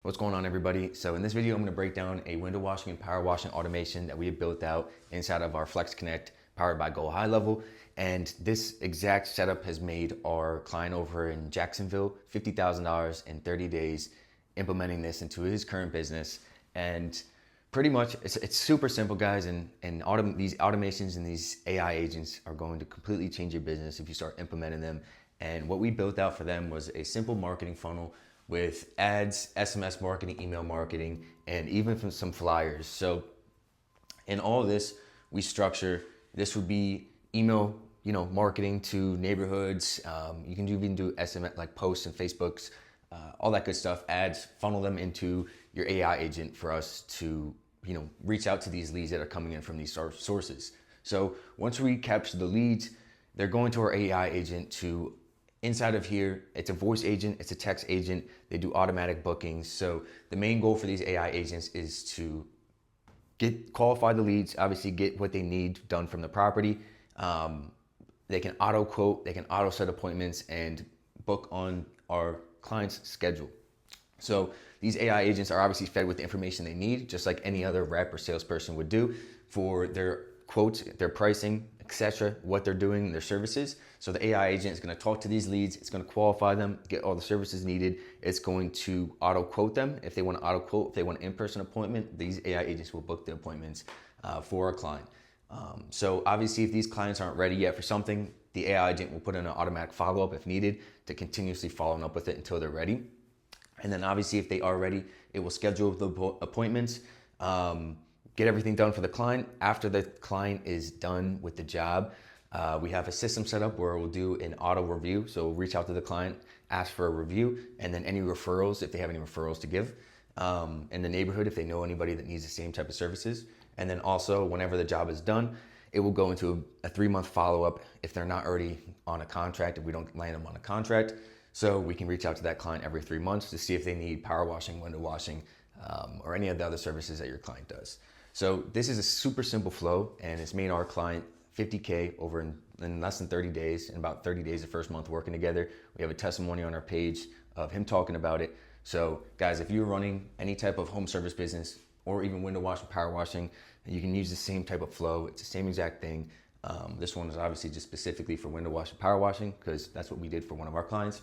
What's going on, everybody? So in this video, I'm going to break down a window washing and power washing automation that we have built out inside of our Flex Connect powered by Go High Level. And this exact setup has made our client over in Jacksonville $50,000 in 30 days, implementing this into his current business. And pretty much it's super simple, guys. And these automations and these AI agents are going to completely change your business if you start implementing them. And what we built out for them was a simple marketing funnel with ads, SMS marketing, email marketing, and even from some flyers. So in all of this, we structure, this would be email, marketing to neighborhoods. You can even do SMS, like posts and Facebooks, all that good stuff, ads, funnel them into your AI agent for us to, reach out to these leads that are coming in from these sources. So once we capture the leads, they're going to our AI agent to inside of here. It's a voice agent, it's a text agent. They do automatic bookings. So the main goal for these AI agents is to qualify the leads, obviously get what they need done from the property. They can auto quote, they can auto set appointments and book on our client's schedule. So these AI agents are obviously fed with the information they need, just like any other rep or salesperson would do for their quotes, their pricing, etc., what they're doing, their services. So the AI agent is going to talk to these leads. It's going to qualify them, get all the services needed. It's going to auto quote them. If they want to auto quote, if they want an in-person appointment, these AI agents will book the appointments for a client. So obviously, if these clients aren't ready yet for something, the AI agent will put in an automatic follow-up if needed to continuously follow up with it until they're ready. And then obviously, if they are ready, it will schedule the appointments, get everything done for the client. After the client is done with the job, we have a system set up where we'll do an auto review. So we'll reach out to the client, ask for a review, and then any referrals, if they have any referrals to give, in the neighborhood, if they know anybody that needs the same type of services. And then also, whenever the job is done, it will go into a 3-month follow-up if they're not already on a contract, if we don't land them on a contract. So we can reach out to that client every 3 months to see if they need power washing, window washing, or any of the other services that your client does. So this is a super simple flow, and it's made our client $50K over in less than 30 days. In about 30 days, the first month working together. We have a testimony on our page of him talking about it. So guys, if you're running any type of home service business or even window washing, power washing, you can use the same type of flow. It's the same exact thing. This one is obviously just specifically for window washing, power washing, because that's what we did for one of our clients.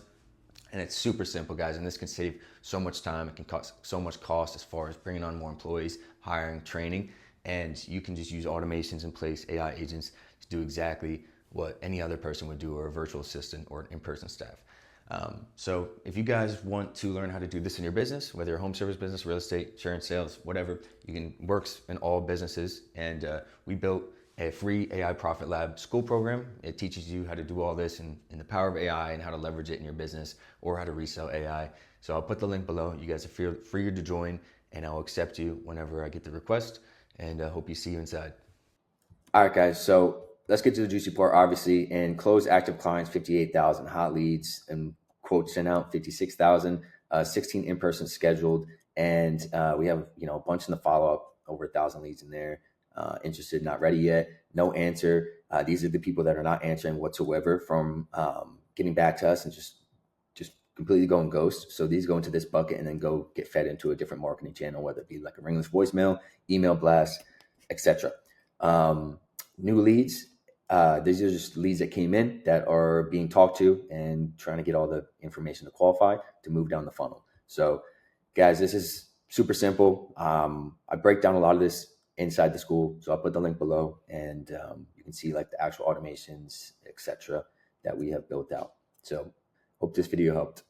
And it's super simple, guys, and this can save so much time. It can cost so much cost as far as bringing on more employees, hiring, training, and you can just use automations in place, AI agents, to do exactly what any other person would do, or a virtual assistant or an in-person staff. So if you guys want to learn how to do this in your business, whether you're a home service business, real estate, insurance, sales, whatever, works in all businesses. And we built a free AI Profit Lab school program. It teaches you how to do all this and the power of AI and how to leverage it in your business or how to resell AI. So I'll put the link below. You guys are free to join, and I'll accept you whenever I get the request, and I hope you see you inside. All right, guys. So let's get to the juicy part. Obviously, in closed active clients, 58,000 hot leads, and quotes sent out 56,000, 16 in-person scheduled, and we have a bunch in the follow-up, over 1,000 leads in there. Interested, not ready yet, no answer. These are the people that are not answering whatsoever from getting back to us and just completely going ghost. So these go into this bucket and then go get fed into a different marketing channel, whether it be like a ringless voicemail, email blast, etc. New leads. These are just leads that came in that are being talked to and trying to get all the information to qualify to move down the funnel. So guys, this is super simple. I break down a lot of this inside the school, so I'll put the link below, and you can see like the actual automations, etc., that we have built out. So hope this video helped.